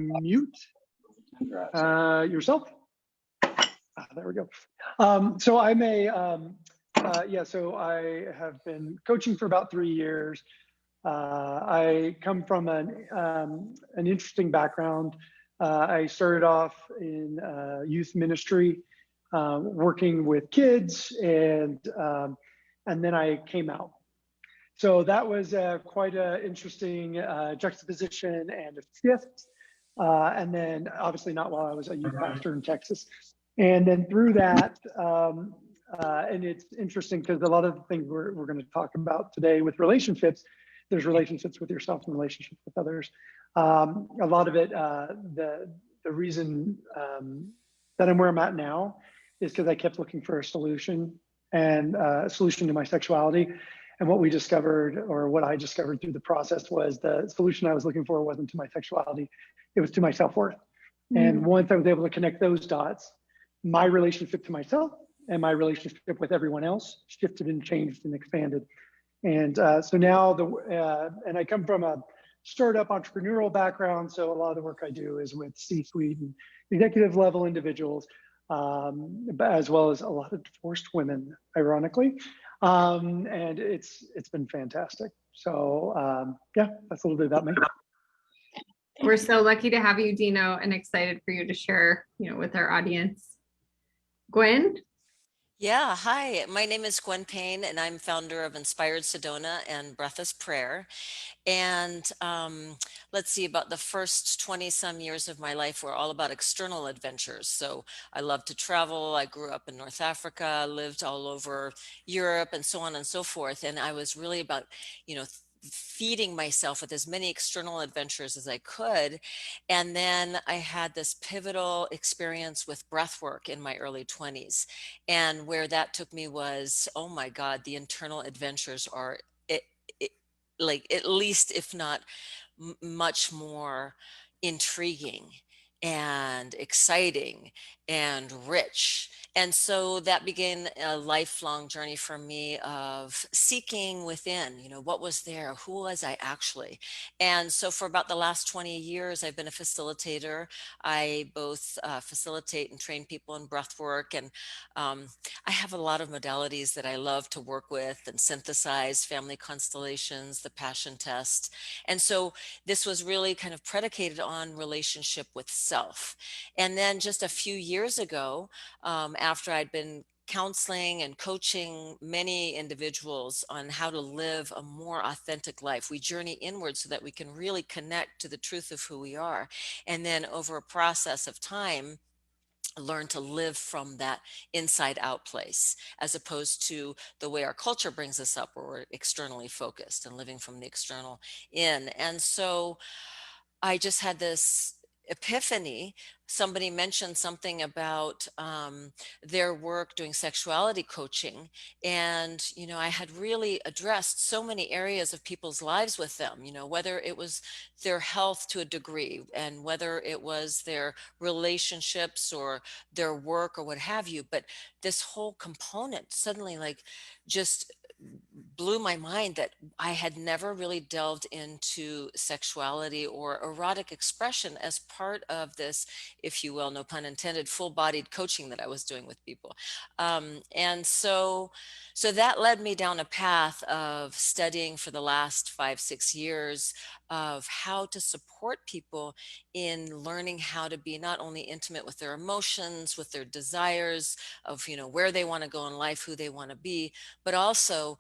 Mute yourself. There we go. So I'm so I have been coaching for about 3 years. I come from an interesting background. I started off in youth ministry, working with kids, and then I came out. So that was quite an interesting juxtaposition and a shift. And then obviously not while I was a youth pastor in Texas. And then through that, and it's interesting because a lot of the things we're going to talk about today with relationships, there's relationships with yourself and relationships with others. A lot of it, the reason that I'm where I'm at now is because I kept looking for a solution and a solution to my sexuality. And what we discovered, or what I discovered through the process, was the solution I was looking for wasn't to my sexuality, it was to my self-worth. And once I was able to connect those dots, my relationship to myself and my relationship with everyone else shifted and changed and expanded. And so now, and I come from a startup entrepreneurial background, so a lot of the work I do is with C-suite and executive level individuals, as well as a lot of divorced women, ironically. And it's been fantastic. So yeah, that's a little bit about me. We're so lucky to have you, Dino, and excited for you to share, with our audience. Gwen? Yeah, hi, my name is Gwen Payne, and I'm founder of Inspired Sedona and Breathless Prayer. And let's see, about the first 20 some years of my life were all about external adventures. So I love to travel. I grew up in North Africa, lived all over Europe, and so on and so forth. And I was really about, feeding myself with as many external adventures as I could. And then I had this pivotal experience with breath work in my early 20s. And where that took me was, oh my God, the internal adventures are like at least, if not much more intriguing and exciting and rich. And so that began a lifelong journey for me of seeking within, what was there? Who was I actually? And so for about the last 20 years, I've been a facilitator. I both facilitate and train people in breath work. And I have a lot of modalities that I love to work with and synthesize: family constellations, the passion test. And so this was really kind of predicated on relationship with self. And then just a few years ago, after I'd been counseling and coaching many individuals on how to live a more authentic life, we journey inward so that we can really connect to the truth of who we are. And then over a process of time, learn to live from that inside out place, as opposed to the way our culture brings us up, where we're externally focused and living from the external in. And so I just had this epiphany. Somebody mentioned something about their work doing sexuality coaching. And, I had really addressed so many areas of people's lives with them, whether it was their health to a degree, and whether it was their relationships or their work or what have you. But this whole component suddenly just blew my mind, that I had never really delved into sexuality or erotic expression as part of this, if you will, no pun intended, full-bodied coaching that I was doing with people. And so that led me down a path of studying for the last 5-6 years of how to support people in learning how to be not only intimate with their emotions, with their desires of, where they want to go in life, who they want to be, but also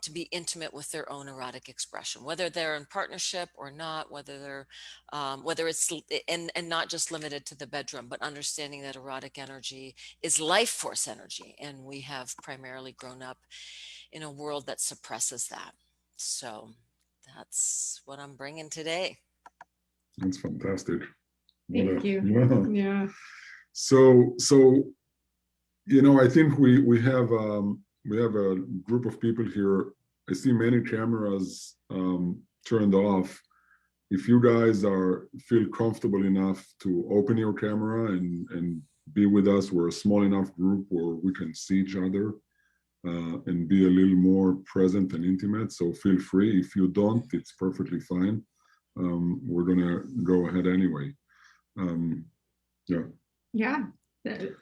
to be intimate with their own erotic expression, whether they're in partnership or not, whether it's and not just limited to the bedroom, but understanding that erotic energy is life force energy, and we have primarily grown up in a world that suppresses that. So that's what I'm bringing today. That's fantastic. Thank you. Yeah. So I think we have a group of people here. I see many cameras turned off. If you guys feel comfortable enough to open your camera and be with us, we're a small enough group where we can see each other and be a little more present and intimate. So feel free. If you don't, it's perfectly fine. We're gonna go ahead anyway. Yeah. Yeah.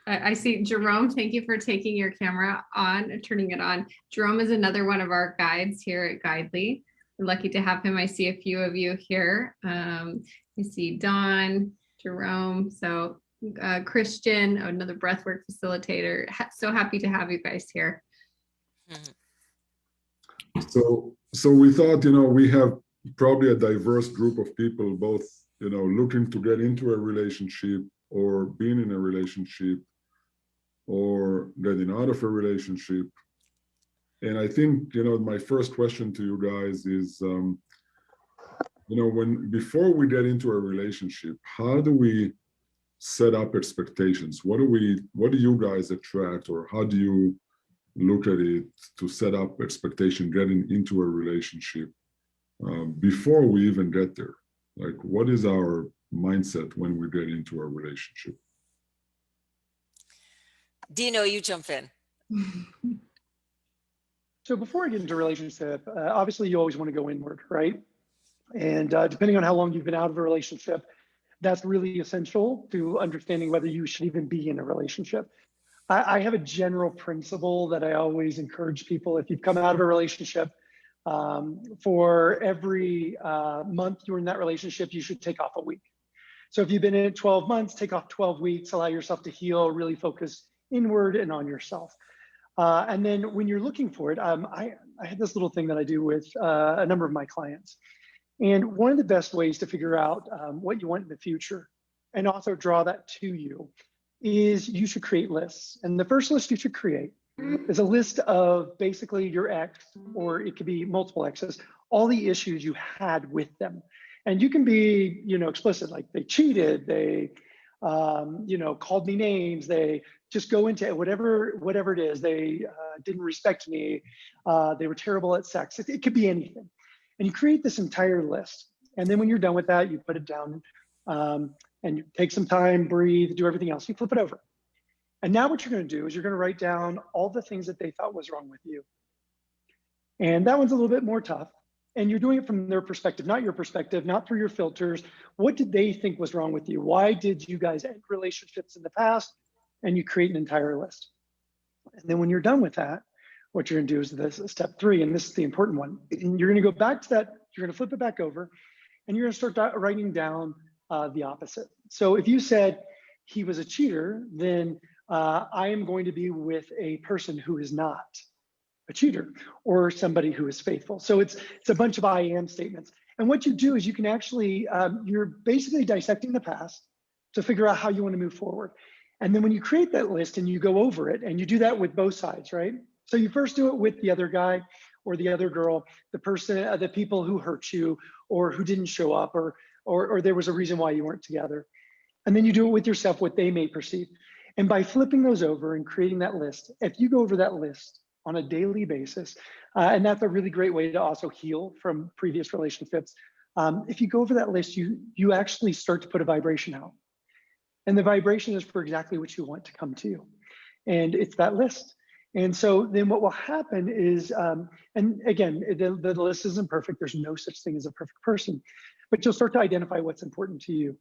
I see Jerome. Thank you for taking your camera on, turning it on. Jerome is another one of our guides here at Guidely. We're lucky to have him. I see a few of you here. I see Dawn, Jerome, so Christian, another breathwork facilitator. So happy to have you guys here. Mhm. So we thought, we have probably a diverse group of people, both, looking to get into a relationship or being in a relationship or getting out of a relationship. And I think, my first question to you guys is, before we get into a relationship, how do we set up expectations? What do you guys attract, or how do you look at it to set up expectation getting into a relationship before we even get there? Like, what is our mindset when we get into a relationship? Dino, you jump in. So before I get into a relationship, obviously you always want to go inward, right? And depending on how long you've been out of a relationship, that's really essential to understanding whether you should even be in a relationship. I have a general principle that I always encourage people. If you've come out of a relationship, for every month you're in that relationship, you should take off a week. So if you've been in it 12 months, take off 12 weeks, allow yourself to heal, really focus inward and on yourself. And then when you're looking for it, I had this little thing that I do with a number of my clients. And one of the best ways to figure out what you want in the future and also draw that to you is you should create lists. And the first list you should create is a list of basically your ex, or it could be multiple exes, all the issues you had with them. And you can be, explicit, like they cheated, they, called me names, they just go into whatever it is. They didn't respect me. They were terrible at sex. It could be anything. And you create this entire list. And then when you're done with that, you put it down and you take some time, breathe, do everything else. You flip it over. And now what you're going to do is you're going to write down all the things that they thought was wrong with you. And that one's a little bit more tough. And you're doing it from their perspective, not your perspective, not through your filters. What did they think was wrong with you? Why did you guys end relationships in the past? And you create an entire list. And then when you're done with that, what you're going to do is this step 3, and this is the important one. You're going to go back to that. You're going to flip it back over, and you're going to start writing down the opposite. So if you said he was a cheater, then I am going to be with a person who is not a cheater, or somebody who is faithful. So it's a bunch of I am statements. And what you do is you can actually, you're basically dissecting the past to figure out how you want to move forward. And then when you create that list and you go over it, and you do that with both sides, right? So you first do it with the other guy or the other girl, the person, the people who hurt you or who didn't show up, or there was a reason why you weren't together. And then you do it with yourself, what they may perceive. And by flipping those over and creating that list, if you go over that list on a daily basis, and that's a really great way to also heal from previous relationships. If you go over that list, you actually start to put a vibration out. And the vibration is for exactly what you want to come to you. And it's that list. And so then what will happen is, and again, the list isn't perfect. There's no such thing as a perfect person, but you'll start to identify what's important to you,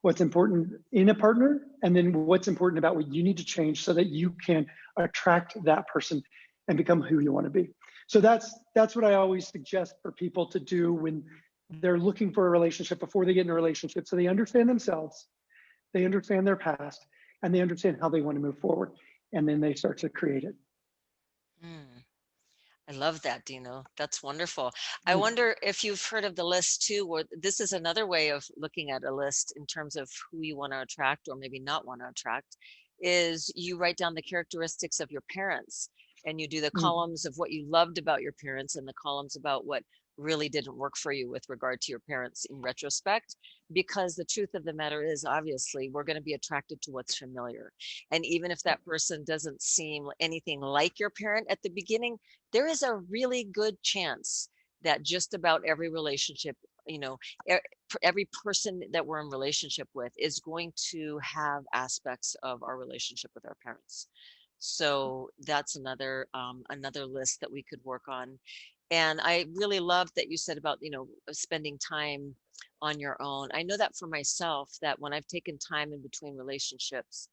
what's important in a partner, and then what's important about what you need to change so that you can attract that person and become who you want to be. So that's what I always suggest for people to do when they're looking for a relationship before they get in a relationship. So they understand themselves, they understand their past, and they understand how they want to move forward. And then they start to create it. I love that, Dino. That's wonderful. I wonder if you've heard of the list too, or this is another way of looking at a list in terms of who you want to attract or maybe not want to attract, is you write down the characteristics of your parents and you do the columns of what you loved about your parents and the columns about what really didn't work for you with regard to your parents in retrospect. Because the truth of the matter is, obviously, we're going to be attracted to what's familiar. And even if that person doesn't seem anything like your parent at the beginning, there is a really good chance that just about every relationship, every person that we're in relationship with is going to have aspects of our relationship with our parents. So that's another list that we could work on. And I really loved that you said about, spending time on your own. I know that for myself, that when I've taken time in between relationships,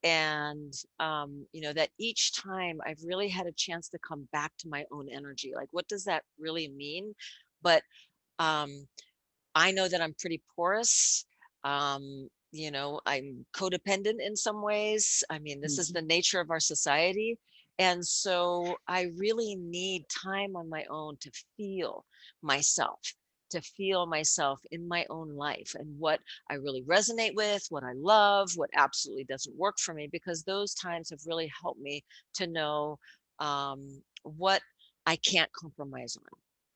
and that each time I've really had a chance to come back to my own energy. Like, what does that really mean? But um, I know that I'm pretty porous. I'm codependent in some ways. I mean, this is Mhm. the nature of our society. And so I really need time on my own to feel myself, to feel myself in my own life and what I really resonate with, what I love, what absolutely doesn't work for me, because those times have really helped me to know what I can't compromise on.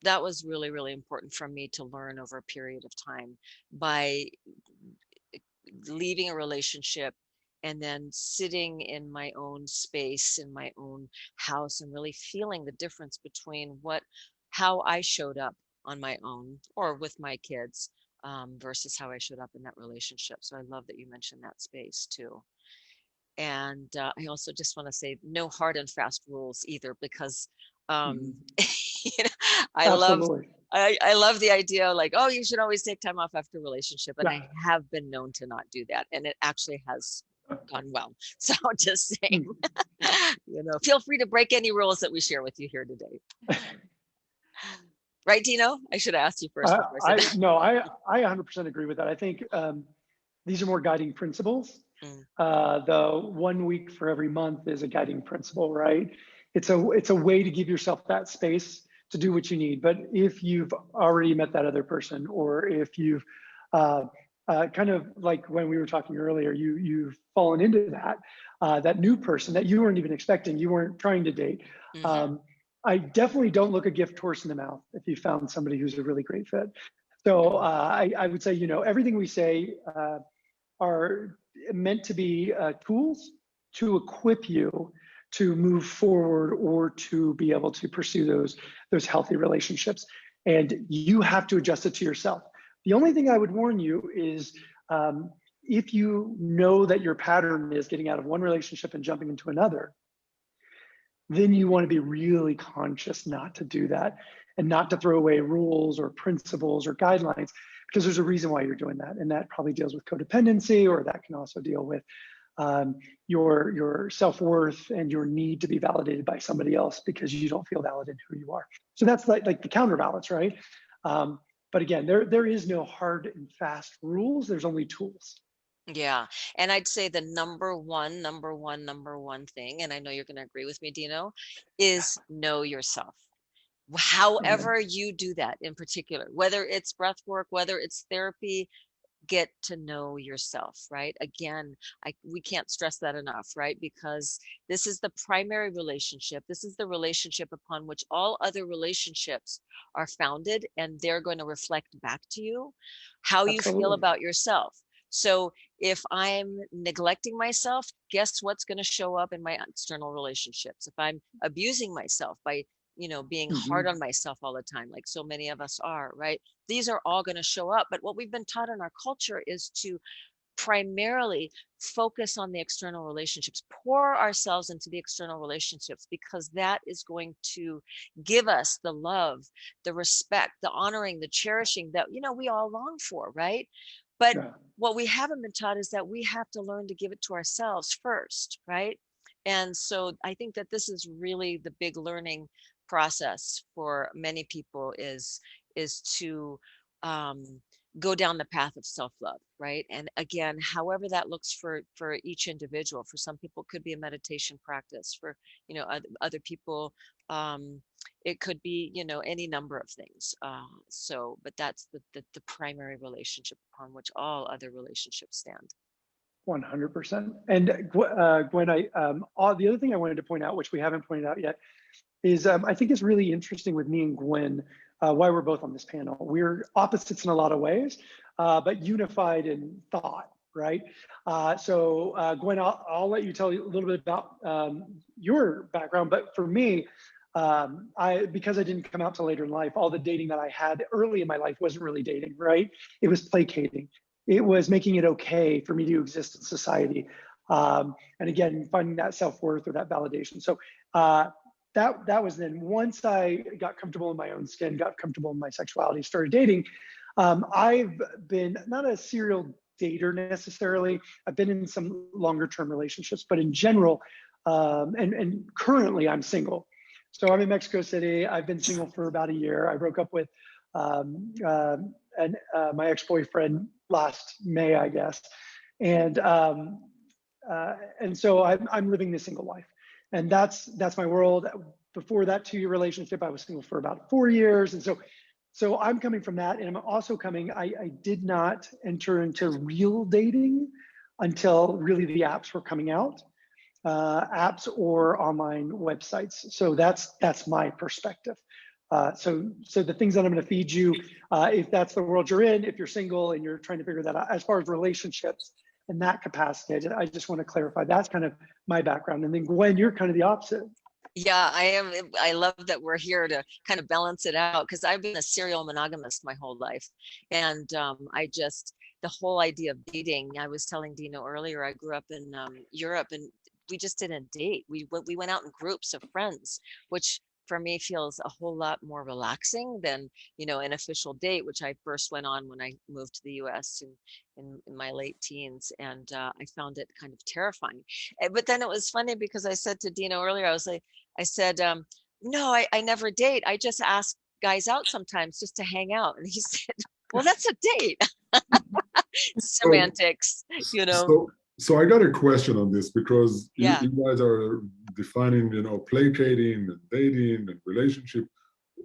That was really, really important for me to learn over a period of time by leaving a relationship and then sitting in my own space, in my own house, and really feeling the difference between how I showed up on my own or with my kids versus how I showed up in that relationship. So I love that you mentioned that space too. And I also just want to say no hard and fast rules either, because Mhm. you know, I love Absolutely. I love the idea, like, oh, you should always take time off after a relationship. And Yeah. I have been known to not do that. And it actually has gone well. So just saying, Mhm. feel free to break any rules that we share with you here today. Right, Dino? I should have asked you first before I said I that. no, I 100% agree with that. I think these are more guiding principles. Mm, The 1 week for every month is a guiding principle, right? It's a way to give yourself that space to do what you need. But if you've already met that other person, or if you've uh, kind of like when we were talking earlier, you've fallen into that new person that you weren't even expecting, you weren't trying to date. mhm. Um, I definitely don't look a gift horse in the mouth if you found somebody who's a really great fit. So Mm. I would say, everything we say are meant to be tools to equip you to move forward or to be able to pursue those healthy relationships. And you have to adjust it to yourself. The only thing I would warn you is if you know that your pattern is getting out of one relationship and jumping into another, then you want to be really conscious not to do that and not to throw away rules or principles or guidelines, because there's a reason why you're doing that. And that probably deals with codependency, or that can also deal with your self-worth and your need to be validated by somebody else because you don't feel valid in who you are. So that's like the counterbalance, right? Um, but again, there is no hard and fast rules. There's only tools. Yeah. And I'd say the number one thing, and I know you're going to agree with me, Dino, is know yourself. Yeah. However you do that in particular, whether it's breath work, whether it's therapy, get to know yourself, right? Again, we can't stress that enough, right? Because this is the primary relationship. This is the relationship upon which all other relationships are founded, and they're going to reflect back to you how you feel Absolutely. about yourself. So if I'm neglecting myself, guess what's going to show up in my external relationships? If I'm abusing myself by being hard on Mhm. myself all the time, like so many of us are, right? These are all going to show up. But what we've been taught in our culture is to primarily focus on the external relationships, pour ourselves into the external relationships, because that is going to give us the love, the respect, the honoring, the cherishing that, we all long for, right? But Yeah. what we haven't been taught is that we have to learn to give it to ourselves first, right? And so I think that this is really the big learning process for many people is to um, go down the path of self-love, right? And again, however that looks for each individual. For some people, it could be a meditation practice. For other people, it could be any number of things. But that's the primary relationship upon which all other relationships stand. 100%. And Gwen, the other thing I wanted to point out, which we haven't pointed out yet, is I think it's really interesting with me and Gwen, why we're both on this panel. We're opposites in a lot of ways, but unified in thought, right? Gwen, I'll let you tell a little bit about your background, but for me, because I didn't come out till later in life, all the dating that I had early in my life wasn't really dating, right? It was placating. It was making it okay for me to exist in society. And again, finding that self-worth or that validation. So that was then. Once I got comfortable in my own skin, got comfortable in my sexuality, started dating. I've been not a serial dater necessarily. I've been in some longer term relationships, but in general, and currently I'm single. So I'm in Mexico City. I've been single for about a year. I broke up with my ex-boyfriend last May, I guess, and so I'm living the single life, and that's my world. Before that 2-year relationship, I was single for about 4 years, and so I'm coming from that, and I'm also coming. I did not enter into real dating until really the apps were coming out, apps or online websites. So that's my perspective. So the things that I'm going to feed you, if that's the world you're in, if you're single and you're trying to figure that out, as far as relationships in that capacity, I just want to clarify that's kind of my background. And then Gwen, you're kind of the opposite. Yeah, I am. I love that we're here to kind of balance it out, because I've been a serial monogamist my whole life. And the whole idea of dating, I was telling Dino earlier, I grew up in Europe, and we just didn't date. We went out in groups of friends, which for me feels a whole lot more relaxing than, an official date, which I first went on when I moved to the US in my late teens. And I found it kind of terrifying. But then it was funny because I said to Dino earlier, I said, no, I never date. I just ask guys out sometimes just to hang out. And he said, well, that's a date. Semantics, So I got a question on this, because Yeah. you guys are defining, placating and dating and relationship.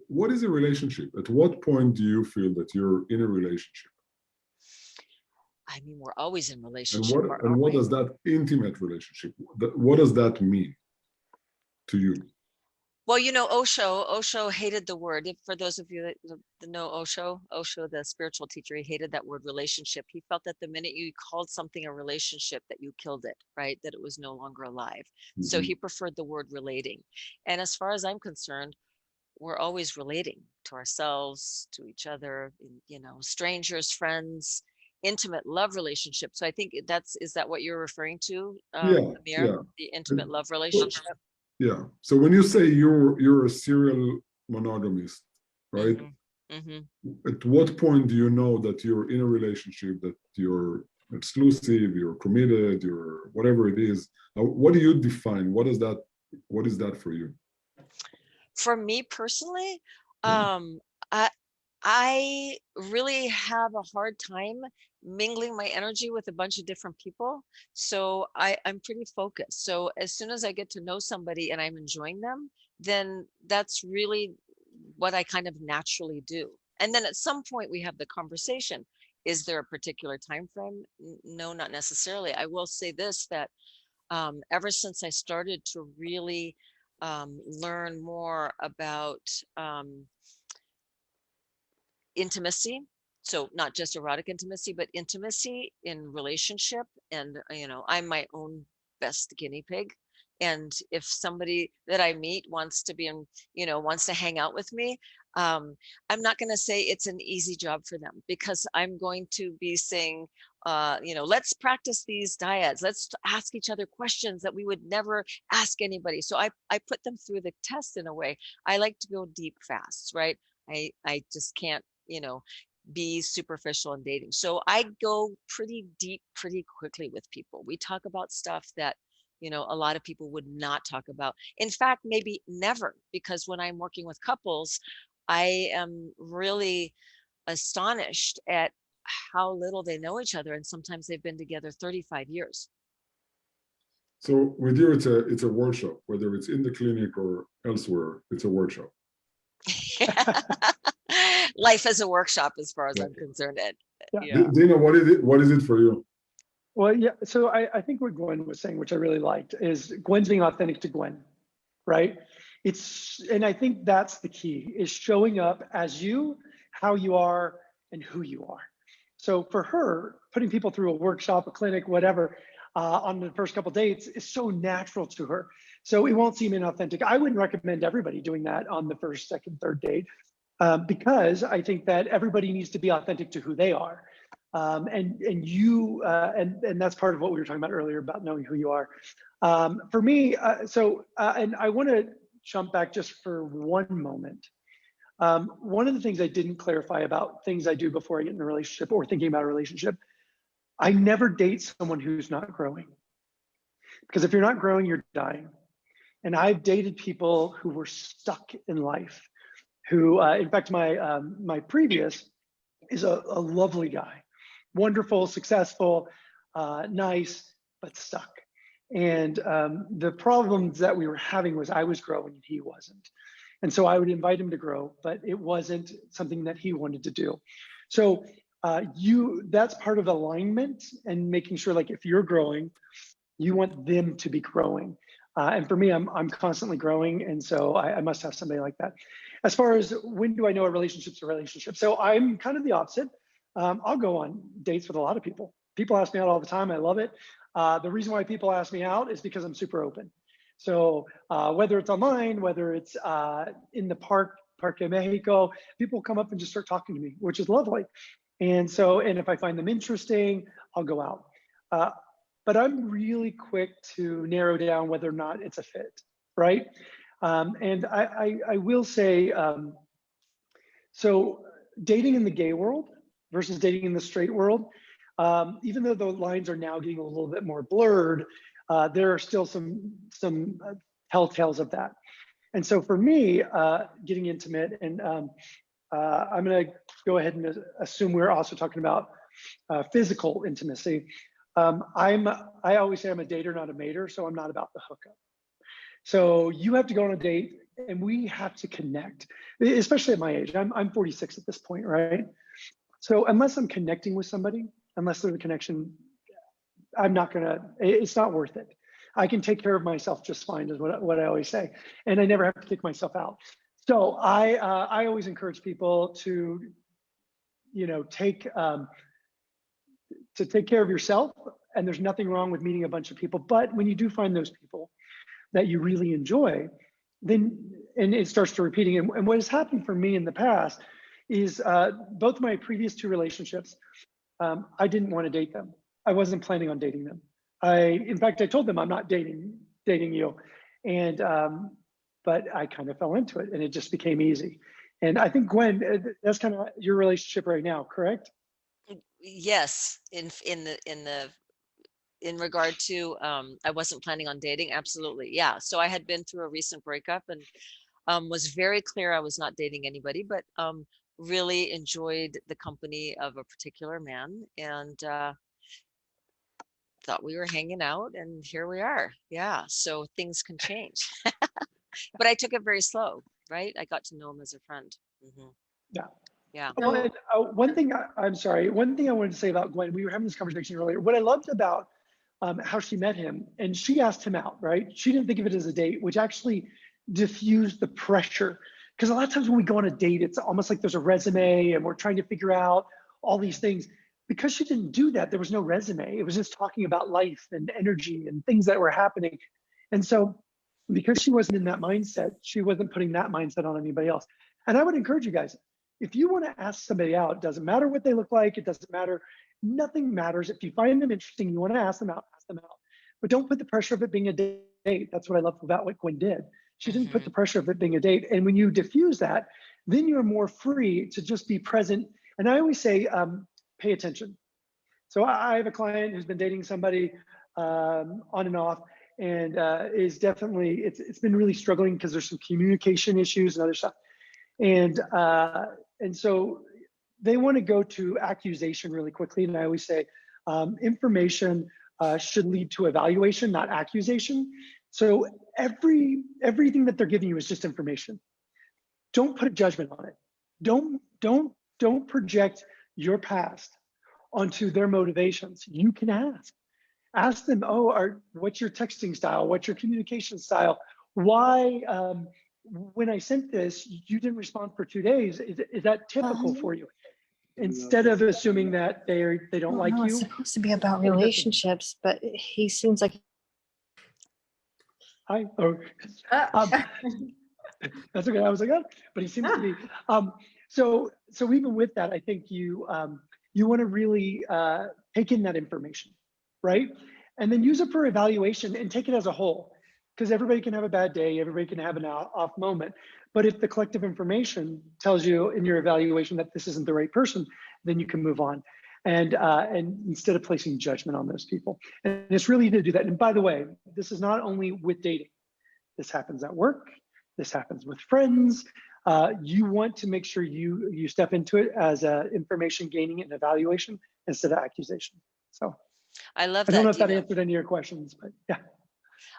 What is a relationship? At what point do you feel that you're in a relationship? I mean, we're always in And relationship. what does that intimate relationship, what does that mean to you? Well, Osho hated the word. For those of you that know Osho, the spiritual teacher, he hated that word relationship. He felt that the minute you called something a relationship, that you killed it, right? That it was no longer alive. So he preferred the word relating. And as far as I'm concerned, we're always relating to ourselves, to each other, strangers, friends, intimate love relationship. So I think is that what you're referring to, Amir? Yeah. The intimate love relationship? Yeah. So when you say you're a serial monogamist, right? At what point do you know that you're in a relationship, that you're exclusive, you're committed, you're whatever it is? What do you define? What is that for you? For me personally, I really have a hard time mingling my energy with a bunch of different people. So I'm pretty focused. So as soon as I get to know somebody and I'm enjoying them, then that's really what I kind of naturally do. And then at some point we have the conversation. Is there a particular time frame? No, not necessarily. I will say this, that ever since I started to really learn more about intimacy, so not just erotic intimacy, but intimacy in relationship, and I'm my own best guinea pig. And if somebody that I meet wants to be wants to hang out with me, I'm not going to say it's an easy job for them, because I'm going to be saying, let's practice these dyads. Let's ask each other questions that we would never ask anybody. So I put them through the test in a way. I like to go deep fast, right? I just can't, be superficial in dating. So I go pretty deep pretty quickly with people. We talk about stuff that, a lot of people would not talk about. In fact, maybe never, because when I'm working with couples, I am really astonished at how little they know each other. And sometimes they've been together 35 years. So with you, it's a workshop, whether it's in the clinic or elsewhere, it's a workshop. Life is a workshop, as far as I'm concerned. Yeah. Dina, what is it for you? Well, yeah. So I think what Gwen was saying, which I really liked, is Gwen's being authentic to Gwen, right? And I think that's the key, is showing up as you, how you are, and who you are. So for her, putting people through a workshop, a clinic, whatever, on the first couple dates is so natural to her. So it won't seem inauthentic. I wouldn't recommend everybody doing that on the first, second, third date, because I think that everybody needs to be authentic to who they are. And that's part of what we were talking about earlier about knowing who you are. For me, and I want to jump back just for one moment. One of the things I didn't clarify about things I do before I get in a relationship or thinking about a relationship, I never date someone who's not growing. Because if you're not growing, you're dying. And I've dated people who were stuck in life, who, in fact, my previous is a lovely guy, wonderful, successful, nice, but stuck. And the problems that we were having was I was growing and he wasn't. And so I would invite him to grow, but it wasn't something that he wanted to do. So that's part of alignment and making sure, like, if you're growing, you want them to be growing. And for me, I'm constantly growing. And so I must have somebody like that. As far as when do I know a relationship's a relationship? So I'm kind of the opposite. I'll go on dates with a lot of people. People ask me out all the time. I love it. The reason why people ask me out is because I'm super open. So whether it's online, whether it's in the Parque Mexico, people come up and just start talking to me, which is lovely. And so, and if I find them interesting, I'll go out. But I'm really quick to narrow down whether or not it's a fit, right? And I will say, so dating in the gay world versus dating in the straight world, even though the lines are now getting a little bit more blurred, there are still some telltales of that. And so for me, getting intimate, and I'm gonna go ahead and assume we're also talking about physical intimacy. I always say I'm a dater, not a mater, so I'm not about the hookup. So you have to go on a date and we have to connect, especially at my age. I'm 46 at this point, right? So unless I'm connecting with somebody, unless there's a connection, it's not worth it. I can take care of myself just fine, is what I always say. And I never have to kick myself out. So I always encourage people to, take care of yourself. And there's nothing wrong with meeting a bunch of people. But when you do find those people that you really enjoy, then, and it starts to repeating. And what has happened for me in the past is both my previous two relationships, I didn't want to date them. I wasn't planning on dating them. In fact, I told them I'm not dating you. And, but I kind of fell into it and it just became easy. And I think, Gwen, that's kind of your relationship right now, correct? Yes, in regard to I wasn't planning on dating, absolutely. Yeah. So I had been through a recent breakup and was very clear I was not dating anybody, but really enjoyed the company of a particular man and thought we were hanging out and here we are. Yeah. So things can change. But I took it very slow, right? I got to know him as a friend. Mm-hmm. Yeah. Yeah. Well, one thing I'm sorry. One thing I wanted to say about Gwen, we were having this conversation earlier. What I loved about how she met him, and she asked him out, right? She didn't think of it as a date, which actually diffused the pressure. Because a lot of times when we go on a date, it's almost like there's a resume and we're trying to figure out all these things. Because she didn't do that, there was no resume. It was just talking about life and energy and things that were happening. And so because she wasn't in that mindset, she wasn't putting that mindset on anybody else. And I would encourage you guys, if you want to ask somebody out, it doesn't matter what they look like, it doesn't matter, nothing matters. If you find them interesting, you want to ask them out, ask them out. But don't put the pressure of it being a date. That's what I love about what Gwen did. She didn't put the pressure of it being a date. And when you diffuse that, then you're more free to just be present. And I always say, pay attention. So I have a client who's been dating somebody on and off, and is definitely, it's been really struggling because there's some communication issues and other stuff. And so they want to go to accusation really quickly. And I always say, information should lead to evaluation, not accusation. So everything that they're giving you is just information. Don't put a judgment on it. Don't project your past onto their motivations. You can ask them, what's your texting style? What's your communication style? Why, when I sent this, you didn't respond for 2 days. Is that typical for you? Instead of assuming that they don't like you. It's supposed to be about relationships, but he seems like. Hi. That's okay. I was like, but he seems to be. So even with that, I think you want to really take in that information, right? And then use it for evaluation and take it as a whole. because everybody can have a bad day, everybody can have an off moment. But if the collective information tells you in your evaluation that this isn't the right person, then you can move on. And instead of placing judgment on those people. And it's really to do that. And by the way, this is not only with dating. This happens at work. This happens with friends. You want to make sure you step into it as information gaining and evaluation instead of accusation. So I love I that. don't know if that Dino. answered any of your questions, but yeah.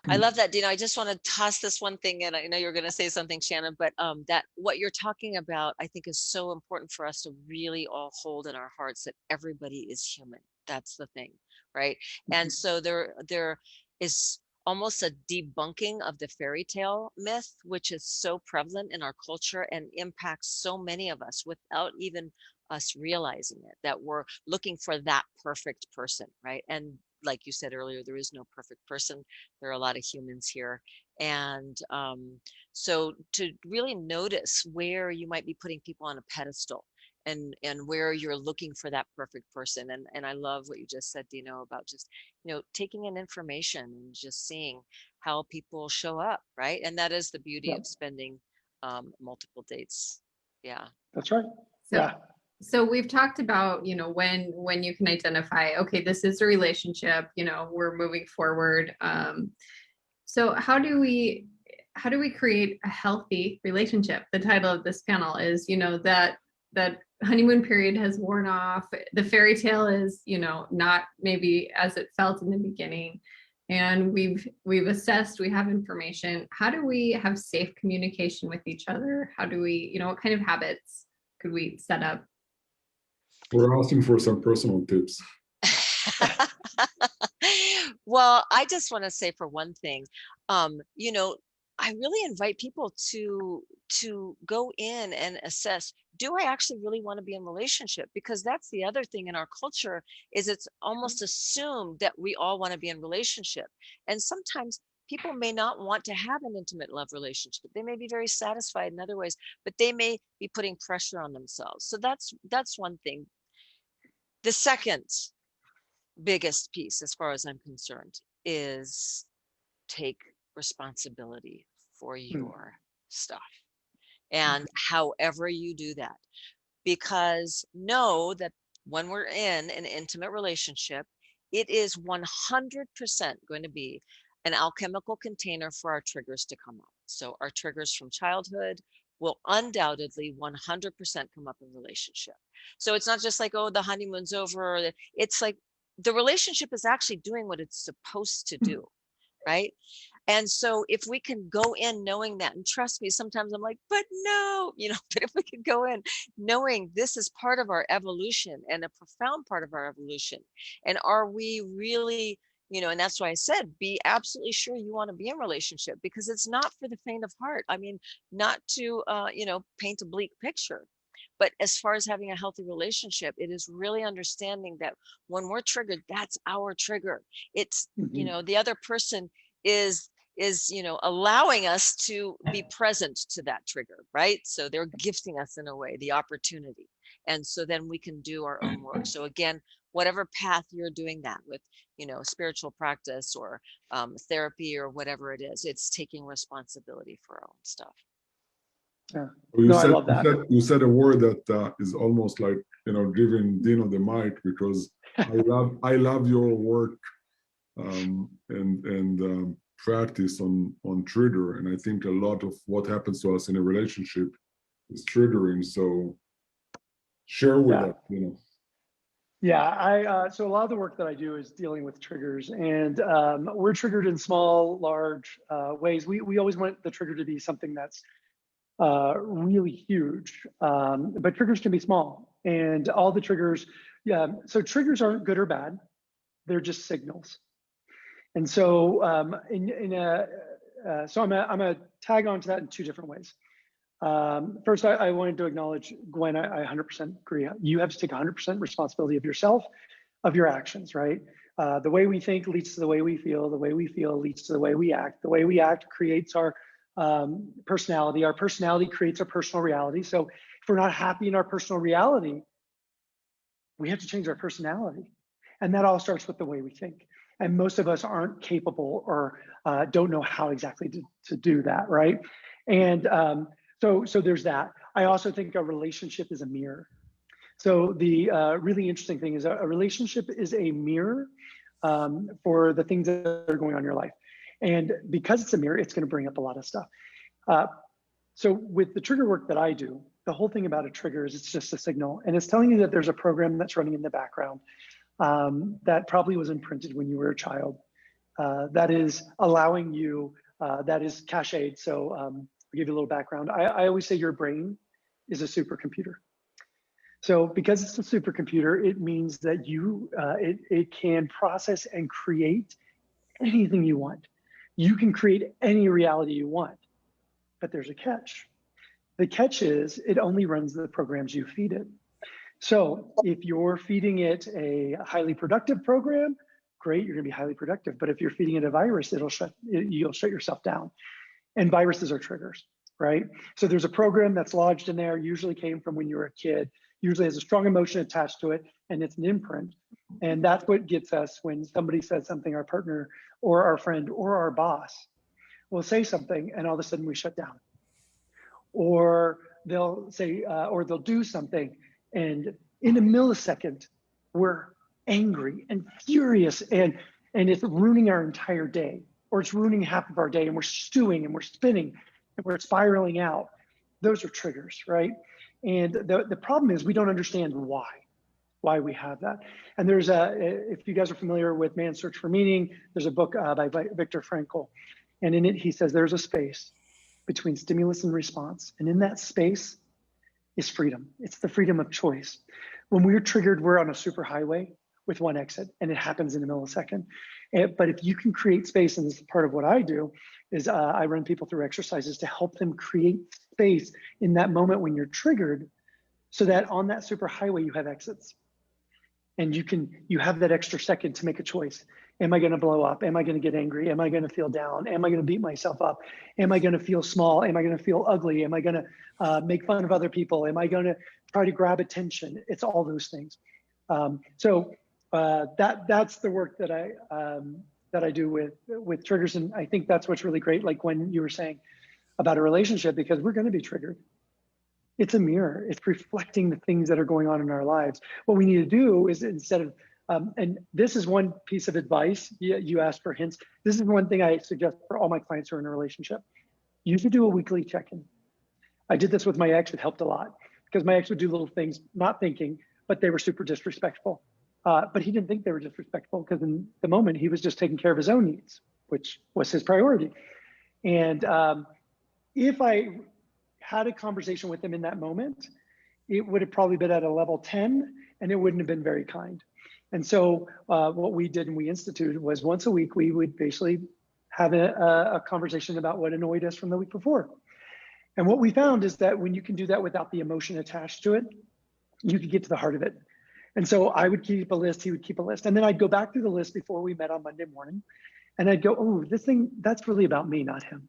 I love that, Dino. I just want to toss this one thing in. I know you're going to say something, Shannon, but that what you're talking about, I think, is so important for us to really all hold in our hearts that everybody is human. That's the thing, right? And so there is almost a debunking of the fairy tale myth, which is so prevalent in our culture and impacts so many of us without even us realizing it, that we're looking for that perfect person, right? And like you said earlier, there is no perfect person. There are a lot of humans here. And so to really notice where you might be putting people on a pedestal and where you're looking for that perfect person. And I love what you just said, Dino, about just, taking in information and just seeing how people show up, right? And that is the beauty of spending multiple dates. Yeah. That's right. So, Yeah. so we've talked about, when you can identify, okay, this is a relationship, we're moving forward. So how do we create a healthy relationship? The title of this panel is, that honeymoon period has worn off. The fairy tale is, not maybe as it felt in the beginning. And we've assessed, we have information. How do we have safe communication with each other? How do we, what kind of habits could we set up? We're asking for some personal tips. Well, I just want to say, for one thing, I really invite people to go in and assess, do I actually really want to be in a relationship? Because that's the other thing in our culture, is it's almost assumed that we all want to be in relationship. And sometimes people may not want to have an intimate love relationship. They may be very satisfied in other ways, but they may be putting pressure on themselves. So that's one thing. The second biggest piece, as far as I'm concerned, is take responsibility for your stuff. And however you do that, because know that when we're in an intimate relationship, it is 100% going to be an alchemical container for our triggers to come up. So our triggers from childhood will undoubtedly 100% come up in relationship. So it's not just like, oh, the honeymoon's over. It's like the relationship is actually doing what it's supposed to do, right? And so if we can go in knowing that, and trust me, sometimes I'm like, but no, but if we can go in knowing this is part of our evolution and a profound part of our evolution, and are we really, and that's why I said, be absolutely sure you want to be in a relationship, because it's not for the faint of heart. I mean, not to, paint a bleak picture. But as far as having a healthy relationship, it is really understanding that when we're triggered, that's our trigger. It's, the other person is allowing us to be present to that trigger, right? So they're gifting us, in a way, the opportunity. And so then we can do our own work. So again, whatever path you're doing that with, spiritual practice or therapy or whatever it is, it's taking responsibility for our own stuff. Yeah. I love that. You said a word that is almost like, giving Dino the mic, because I love your work and practice on trigger. And I think a lot of what happens to us in a relationship is triggering. So share with us, Yeah, so a lot of the work that I do is dealing with triggers, and we're triggered in small, large ways. We always want the trigger to be something that's really huge, but triggers can be small, and all the triggers. So triggers aren't good or bad; they're just signals. And so, so I'm gonna tag on to that in two different ways. First, I wanted to acknowledge, Gwen, I 100% agree. You have to take 100% responsibility of yourself, of your actions, right? The way we think leads to the way we feel. The way we feel leads to the way we act. The way we act creates our personality. Our personality creates our personal reality. So if we're not happy in our personal reality, we have to change our personality. And that all starts with the way we think. And most of us aren't capable or don't know how exactly to do that, right? And so there's that. I also think a relationship is a mirror. So the really interesting thing is a relationship is a mirror for the things that are going on in your life. And because it's a mirror, it's going to bring up a lot of stuff. So with the trigger work that I do, the whole thing about a trigger is it's just a signal, and it's telling you that there's a program that's running in the background that probably was imprinted when you were a child, that is allowing you, that is cached. So I'll give you a little background. I always say your brain is a supercomputer. So because it's a supercomputer, it means that it can process and create anything you want. You can create any reality you want, but there's a catch. The catch is it only runs the programs you feed it. So if you're feeding it a highly productive program, great, you're gonna be highly productive. But if you're feeding it a virus, you'll shut yourself down. And viruses are triggers, right? So there's a program that's lodged in there, usually came from when you were a kid, usually has a strong emotion attached to it, and it's an imprint. And that's what gets us when somebody says something, our partner or our friend or our boss will say something, and all of a sudden we shut down. Or they'll say, or they'll do something, and in a millisecond, we're angry and furious, and it's ruining our entire day, or it's ruining half of our day, and we're stewing and we're spinning and we're spiraling out. Those are triggers, right? And the problem is we don't understand why we have that. And there's if you guys are familiar with Man's Search for Meaning, there's a book by Viktor Frankl. And in it, he says there's a space between stimulus and response. And in that space is freedom. It's the freedom of choice. When we're triggered, we're on a superhighway with one exit, and it happens in a millisecond. But if you can create space, and this is part of what I do, is I run people through exercises to help them create space in that moment when you're triggered, so that on that superhighway you have exits. And you have that extra second to make a choice. Am I going to blow up? Am I going to get angry? Am I going to feel down? Am I going to beat myself up? Am I going to feel small? Am I going to feel ugly? Am I going to make fun of other people? Am I going to try to grab attention? It's all those things. So that's the work that I do with triggers, and I think that's what's really great. Like when you were saying about a relationship, because we're going to be triggered. It's a mirror. It's reflecting the things that are going on in our lives. What we need to do is, instead of, and this is one piece of advice, you asked for hints. This is one thing I suggest for all my clients who are in a relationship. You should do a weekly check-in. I did this with my ex. It helped a lot because my ex would do little things, not thinking, but they were super disrespectful. But he didn't think they were disrespectful because in the moment he was just taking care of his own needs, which was his priority. And if I had a conversation with him in that moment, it would have probably been at a level 10, and it wouldn't have been very kind. And so what we did and we instituted was once a week, we would basically have a conversation about what annoyed us from the week before. And what we found is that when you can do that without the emotion attached to it, you could get to the heart of it. And so I would keep a list, he would keep a list. And then I'd go back through the list before we met on Monday morning. And I'd go, oh, this thing, that's really about me, not him.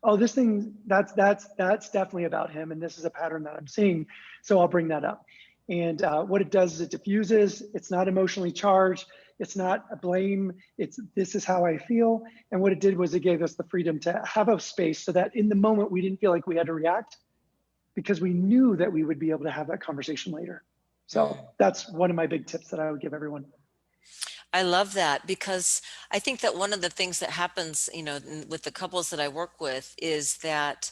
Oh, this thing, that's definitely about him. And this is a pattern that I'm seeing. So I'll bring that up. And what it does is it diffuses. It's not emotionally charged. It's not a blame. This is how I feel. And what it did was it gave us the freedom to have a space so that in the moment we didn't feel like we had to react, because we knew that we would be able to have that conversation later. So that's one of my big tips that I would give everyone. I love that, because I think that one of the things that happens, you know, with the couples that I work with is that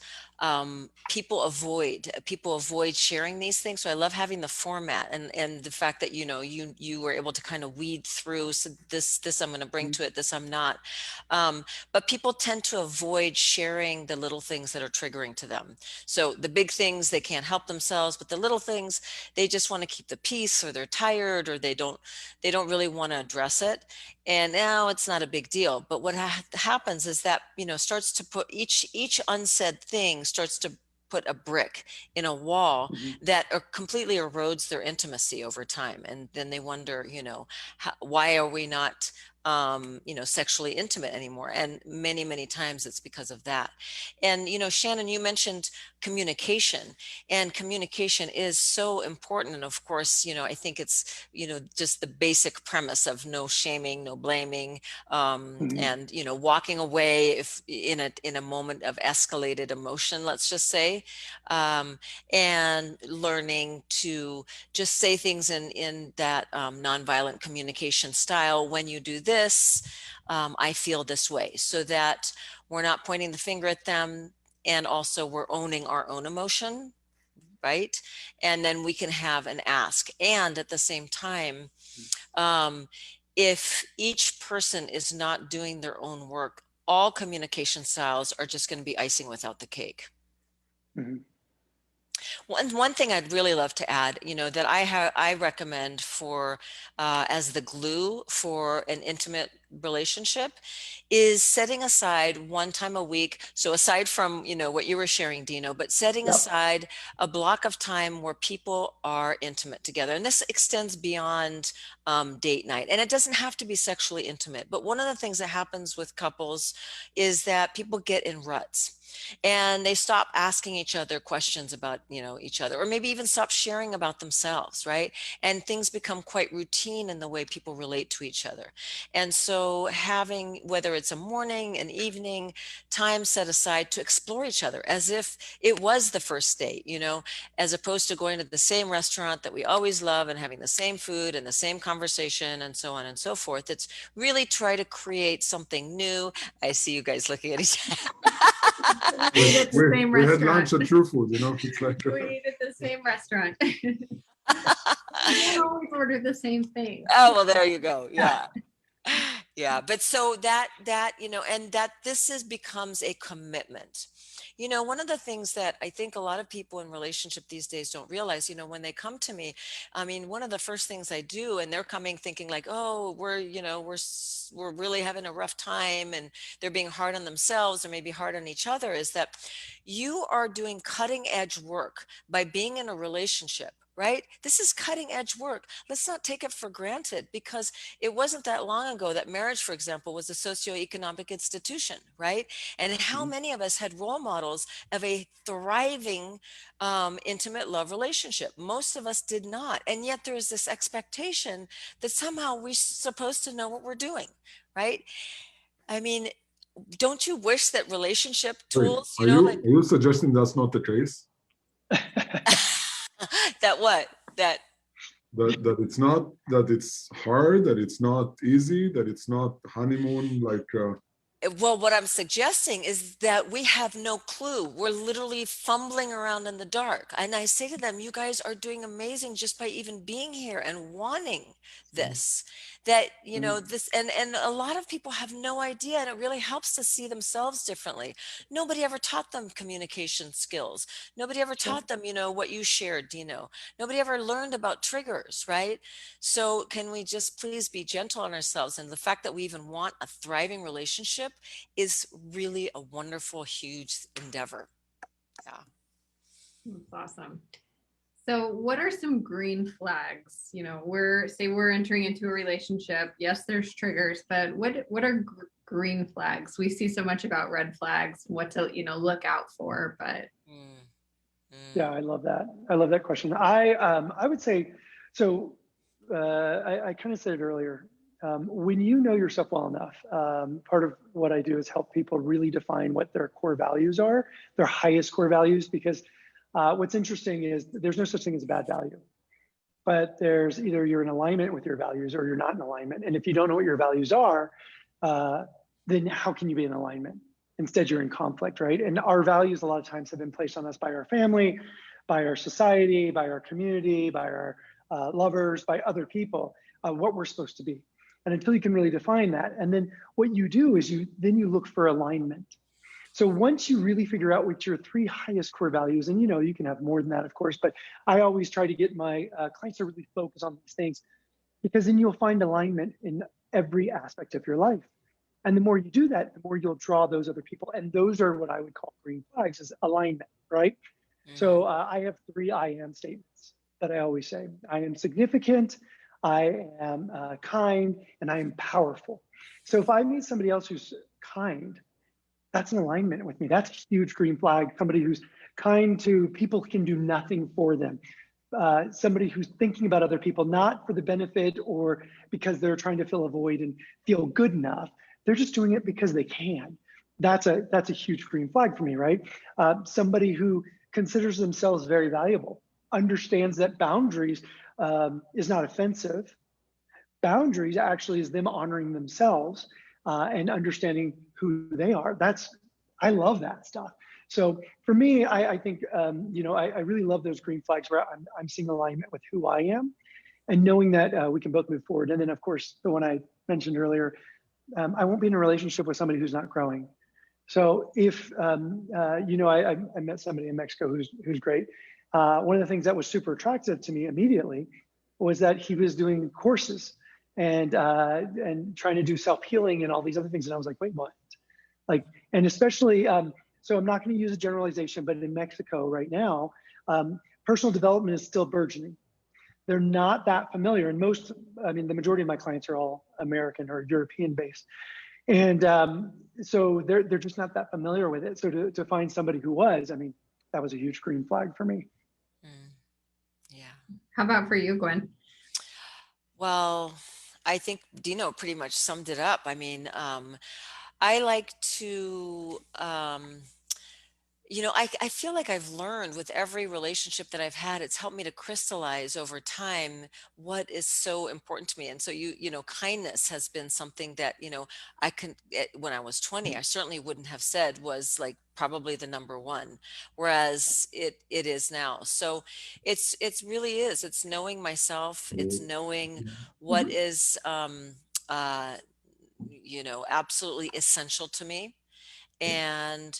people avoid sharing these things. So I love having the format and the fact that, you know, you were able to kind of weed through. So this I'm going to bring to it, this I'm not. But people tend to avoid sharing the little things that are triggering to them. So the big things, they can't help themselves, but the little things, they just want to keep the peace, or they're tired, or they don't really want to address it. And now it's not a big deal. But what happens is that, you know, starts to put each unsaid thing starts to put a brick in a wall that completely erodes their intimacy over time. And then they wonder, you know, why are we not sexually intimate anymore. And many, many times it's because of that. And, Shannon, you mentioned communication, and communication is so important. And of course, I think it's, just the basic premise of no shaming, no blaming, Mhm. and, walking away if in a moment of escalated emotion, let's just say, and learning to just say things in that nonviolent communication style. When you do this, I feel this way, so that we're not pointing the finger at them, and also we're owning our own emotion, right? And then we can have an ask. And at the same time, um, if each person is not doing their own work, all communication styles are just going to be icing without the cake. Mhm. One thing I'd really love to add, that I recommend for as the glue for an intimate relationship, is setting aside one time a week. So aside from, what you were sharing, Dino, but setting Yep. aside a block of time where people are intimate together. And this extends beyond date night. And it doesn't have to be sexually intimate. But one of the things that happens with couples is that people get in ruts, and they stop asking each other questions about each other, or maybe even stop sharing about themselves, right? And things become quite routine in the way people relate to each other. And so having, whether it's a morning, an evening, time set aside to explore each other as if it was the first date, as opposed to going to the same restaurant that we always love and having the same food and the same conversation and so on and so forth. It's really try to create something new. I see you guys looking at each other. We eat at the same We had restaurant. lunch at True Food, it's like We eat at the same restaurant. We don't always order the same thing. Oh, well, there you go. Yeah. Yeah. But so and that becomes a commitment. One of the things that I think a lot of people in relationship these days don't realize, when they come to me, I mean, one of the first things I do, and they're coming thinking like, oh, we're really having a rough time, and they're being hard on themselves or maybe hard on each other, is that you are doing cutting edge work by being in a relationship. Right? This is cutting edge work. Let's not take it for granted, because it wasn't that long ago that marriage, for example, was a socioeconomic institution, right? And how Mhm. many of us had role models of a thriving, intimate love relationship? Most of us did not. And yet there is this expectation that somehow we're supposed to know what we're doing, right? I mean, don't you wish that relationship Wait, tools, are you suggesting that's not the case? that what? That That it's not, that it's hard, that it's not easy, that it's not honeymoon like Well, what I'm suggesting is that we have no clue. We're literally fumbling around in the dark. And I say to them, you guys are doing amazing just by even being here and wanting this. That, Mhm. this, and a lot of people have no idea, and it really helps to see themselves differently. Nobody ever taught them communication skills. Nobody ever Yep. taught them, what you shared, Dino. Nobody ever learned about triggers, right? So can we just please be gentle on ourselves? And the fact that we even want a thriving relationship is really a wonderful, huge endeavor. Yeah. That's awesome. So what are some green flags? We're entering into a relationship. Yes, there's triggers, but what are green flags? We see so much about red flags, what to, look out for, but Mm, Yeah, mm, I love that. I love that question. I would say, so I kind of said it earlier. When you know yourself well enough, part of what I do is help people really define what their core values are, their highest core values, because what's interesting is there's no such thing as a bad value, but there's either you're in alignment with your values or you're not in alignment. And if you don't know what your values are, uh, then how can you be in alignment? Instead, you're in conflict, right? And our values a lot of times have been placed on us by our family, by our society, by our community, by our lovers, by other people, what we're supposed to be. And until you can really define that, and then what you do is you look for alignment. So once you really figure out what your three highest core values, and you can have more than that, of course, but I always try to get my clients to really focus on these things, because then you'll find alignment in every aspect of your life. And the more you do that, the more you'll draw those other people. And those are what I would call green flags, is alignment, right? mhm, So I have three I am statements that I always say. I am significant, I am kind, and I am powerful. So if I meet somebody else who's kind, that's an alignment with me. That's a huge green flag. Somebody who's kind to people who can do nothing for them. Somebody who's thinking about other people, not for the benefit or because they're trying to fill a void and feel good enough. They're just doing it because they can. That's a huge green flag for me, right? Somebody who considers themselves very valuable, understands that boundaries is not offensive. Boundaries actually is them honoring themselves and understanding who they are. I love that stuff. So for me, I think, I really love those green flags where I'm seeing alignment with who I am and knowing that we can both move forward. And then of course, the one I mentioned earlier, I won't be in a relationship with somebody who's not growing. So if, I met somebody in Mexico who's great. One of the things that was super attractive to me immediately was that he was doing courses and trying to do self-healing and all these other things. And I was like, wait, what? Like, and especially, so I'm not going to use a generalization, but in Mexico right now, personal development is still burgeoning. They're not that familiar. And the majority of my clients are all American or European based. And so they're just not that familiar with it. So to find somebody who was, that was a huge green flag for me. Yeah. How about for you, Gwen? Well, I think Dino pretty much summed it up. I like to, I feel like I've learned with every relationship that I've had, it's helped me to crystallize over time what is so important to me. And so, kindness has been something that, when I was 20, I certainly wouldn't have said was like probably the number one, whereas it is now. So it's really is, it's knowing myself, it's knowing what is, absolutely essential to me. And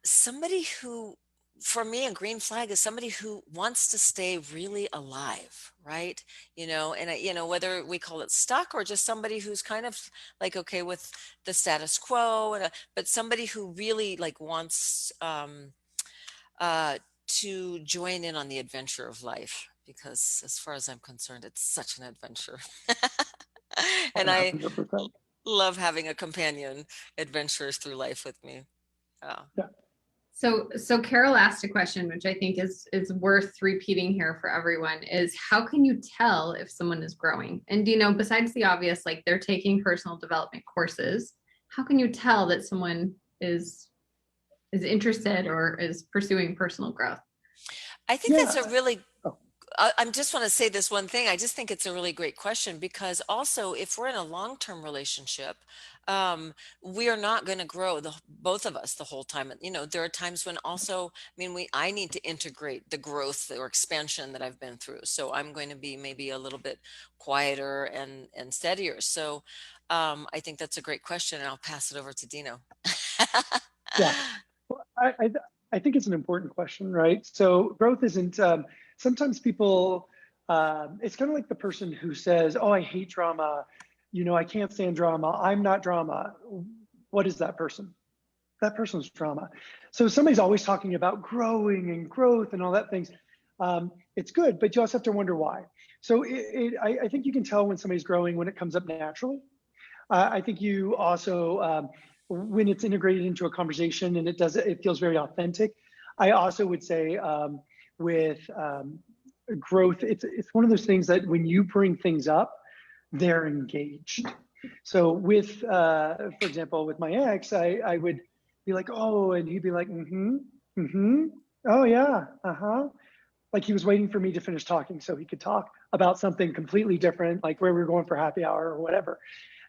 somebody who, for me, a green flag is somebody who wants to stay really alive, right? Whether we call it stuck or just somebody who's kind of like okay with the status quo, but somebody who really like wants to join in on the adventure of life, because as far as I'm concerned, it's such an adventure. And I 100%. love having a companion adventures through life with me. Yeah. So Carol asked a question, which I think is worth repeating here for everyone, is how can you tell if someone is growing? And besides the obvious, like they're taking personal development courses, how can you tell that someone is interested or is pursuing personal growth? I think that's Yeah. a really, I just want to say this one thing. I just think it's a really great question, because also if we're in a long-term relationship, we are not going to grow both of us the whole time. There are times when also, I need to integrate the growth or expansion that I've been through. So I'm going to be maybe a little bit quieter and steadier. So I think that's a great question, and I'll pass it over to Dino. Yeah. Well, I think it's an important question, right? So growth isn't, sometimes people, it's kind of like the person who says, oh, I hate drama. I can't stand drama. I'm not drama. What is that person? That person's drama. So somebody's always talking about growing and growth and all that things. It's good, but you also have to wonder why. So I think you can tell when somebody's growing when it comes up naturally. I think you also, when it's integrated into a conversation and it feels very authentic. I also would say with growth, it's one of those things that when you bring things up, they're engaged. So with, for example, with my ex, I would be like, oh, and he'd be like, oh yeah, like he was waiting for me to finish talking so he could talk about something completely different, like where we were going for happy hour or whatever.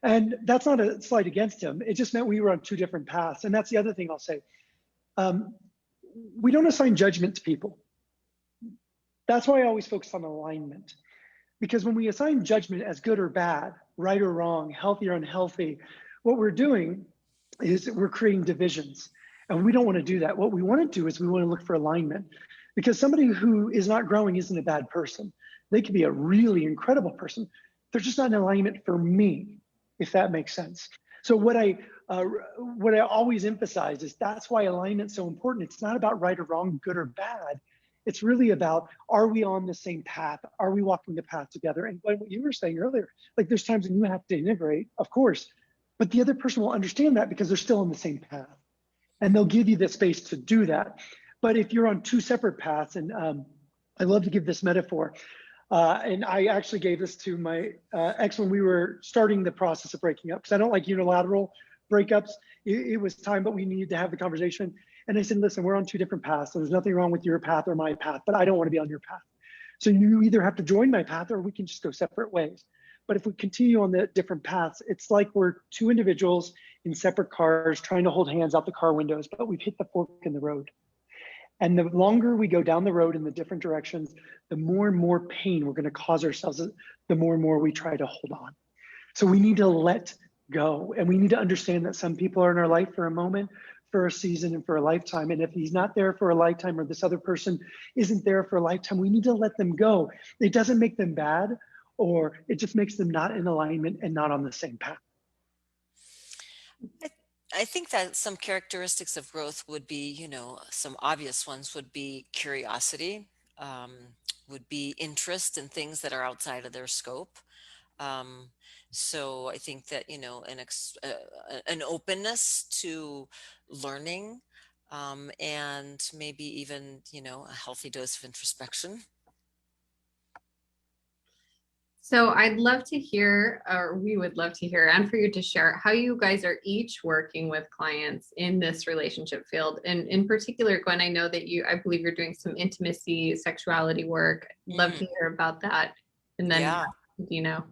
And that's not a slight against him. It just meant we were on two different paths. And that's the other thing I'll say. We don't assign judgment to people. That's why I always focus on alignment. Because when we assign judgment as good or bad, right or wrong, healthy or unhealthy, what we're doing is we're creating divisions. And we don't want to do that. What we want to do is we want to look for alignment. Because somebody who is not growing isn't a bad person. They could be a really incredible person. They're just not in alignment for me, if that makes sense. So what I always emphasize is that's why alignment's so important. It's not about right or wrong, good or bad. It's really about, are we on the same path? Are we walking the path together? And what you were saying earlier, like there's times when you have to integrate, of course, but the other person will understand that because they're still on the same path, and they'll give you the space to do that. But if you're on two separate paths, and I love to give this metaphor, and I actually gave this to my ex when we were starting the process of breaking up, because I don't like unilateral breakups. It was time, but we needed to have the conversation. And I said, listen, we're on two different paths. So there's nothing wrong with your path or my path, but I don't want to be on your path. So you either have to join my path or we can just go separate ways. But if we continue on the different paths, it's like we're two individuals in separate cars trying to hold hands out the car windows, but we've hit the fork in the road. And the longer we go down the road in the different directions, the more and more pain we're going to cause ourselves, the more and more we try to hold on. So we need to let go. And we need to understand that some people are in our life for a moment, for a season, and for a lifetime. And if he's not there for a lifetime, or this other person isn't there for a lifetime, we need to let them go. It doesn't make them bad, or it just makes them not in alignment and not on the same path. I think that some characteristics of growth would be, some obvious ones would be curiosity, um, would be interest in things that are outside of their scope. Um, so I think that, an openness to learning, and maybe even, a healthy dose of introspection. So I'd love to hear, or we would love to hear, and for you to share how you guys are each working with clients in this relationship field. And in particular, Gwen, I know that I believe you're doing some intimacy, sexuality work. Love to hear about that. And then, Yeah. Dino.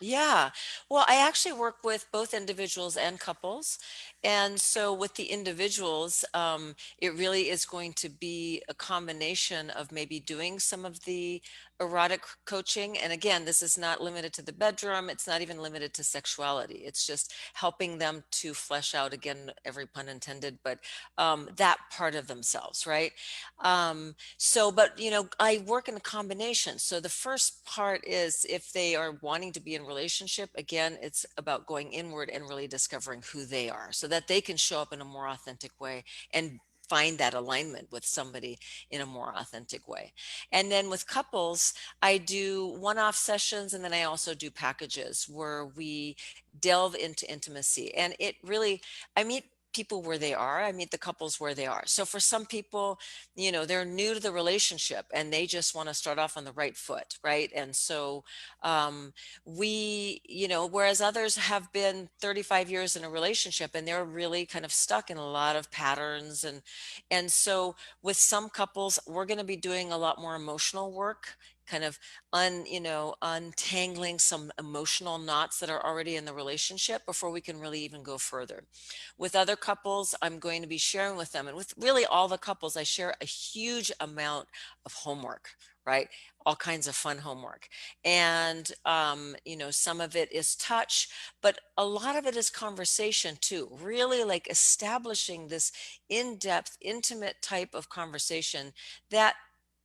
Yeah. Well, I actually work with both individuals and couples. And so with the individuals, it really is going to be a combination of maybe doing some of the erotic coaching. And again, this is not limited to the bedroom. It's not even limited to sexuality. It's just helping them to flesh out, again, every pun intended, but that part of themselves, right? But I work in a combination. So the first part is if they are wanting to be in relationship, again, it's about going inward and really discovering who they are so that they can show up in a more authentic way and find that alignment with somebody in a more authentic way. And then with couples, I do one-off sessions, and then I also do packages where we delve into intimacy. And it really, I meet people where they are. I meet the couples where they are. So for some people, they're new to the relationship and they just want to start off on the right foot, right? And so whereas others have been 35 years in a relationship and they're really kind of stuck in a lot of patterns. And so with some couples, we're going to be doing a lot more emotional work, kind of untangling some emotional knots that are already in the relationship before we can really even go further. With other couples, I'm going to be sharing with them, and with really all the couples, I share a huge amount of homework, right? All kinds of fun homework. And, some of it is touch, but a lot of it is conversation too, really like establishing this in-depth, intimate type of conversation that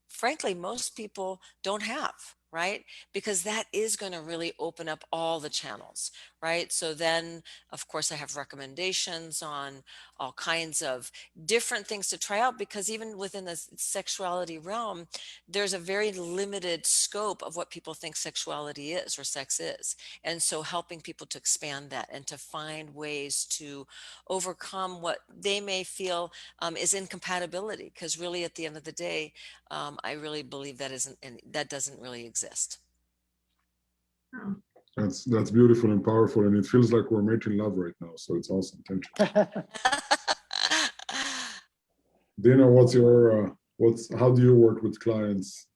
frankly, most people don't have, right? Because that is going to really open up all the channels, right? So then, of course, I have recommendations on all kinds of different things to try out, because even within the sexuality realm, there's a very limited scope of what people think sexuality is or sex is. And so helping people to expand that and to find ways to overcome what they may feel is incompatibility, because really at the end of the day, I really believe that doesn't really exist. Oh. That's beautiful and powerful, and it feels like we're making love right now. So it's awesome. Thank you. Dina, how do you work with clients?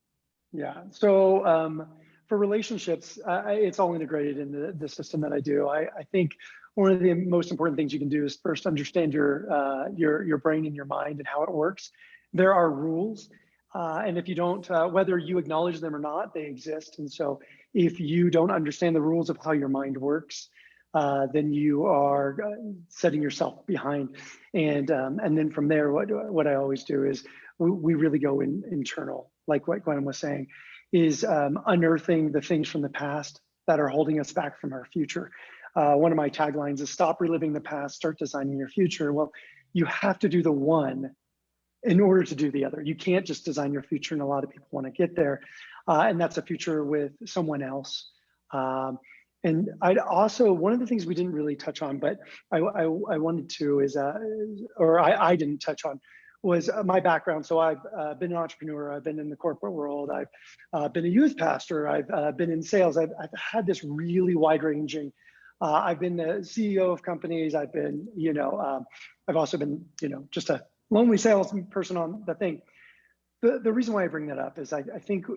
Yeah. So for relationships, it's all integrated in the system that I do. I think one of the most important things you can do is first understand your brain and your mind and how it works. There are rules, and if you don't, whether you acknowledge them or not, they exist. And so if you don't understand the rules of how your mind works, then you are setting yourself behind. And then from there, what I always do is we really go internal, like what Gwen was saying, is unearthing the things from the past that are holding us back from our future. One of my taglines is stop reliving the past, start designing your future. Well, you have to do the one in order to do the other. You can't just design your future, and a lot of people want to get there. And that's a future with someone else. And I'd also, one of the things we didn't really touch on, but I wanted to is, or I didn't touch on, was my background. So I've been an entrepreneur, I've been in the corporate world, I've been a youth pastor, I've been in sales, I've had this really wide ranging, I've been the CEO of companies, I've been, I've also been, just a lonely salesperson on the thing. The reason why I bring that up is I think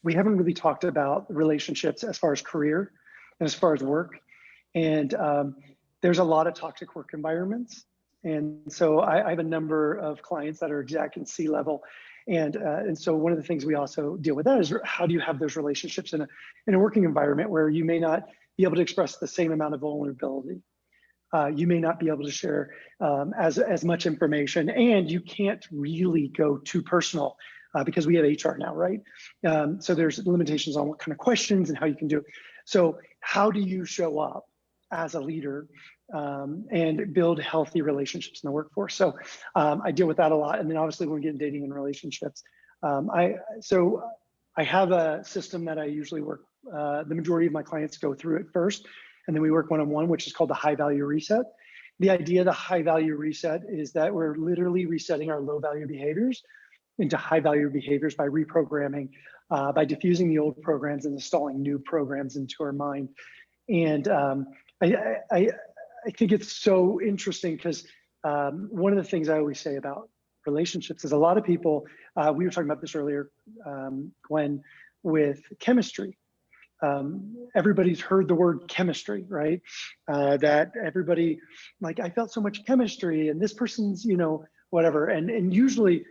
we haven't really talked about relationships as far as career and as far as work. And there's a lot of toxic work environments. And so I have a number of clients that are exec and C-level. And so one of the things we also deal with that is how do you have those relationships in a working environment where you may not be able to express the same amount of vulnerability. You may not be able to share as much information, and you can't really go too personal because we have HR now, right? So there's limitations on what kind of questions and how you can do it. So how do you show up as a leader and build healthy relationships in the workforce? So I deal with that a lot. And then obviously when we get in dating and relationships, I have a system that I usually work, the majority of my clients go through it first, and then we work one-on-one, which is called the high value reset. The idea of the high value reset is that we're literally resetting our low value behaviors into high value behaviors by reprogramming, by diffusing the old programs and installing new programs into our mind. And I think it's so interesting because one of the things I always say about relationships is a lot of people, we were talking about this earlier, Gwen, with chemistry. Everybody's heard the word chemistry, right? That everybody, like, I felt so much chemistry and this person's, whatever. And usually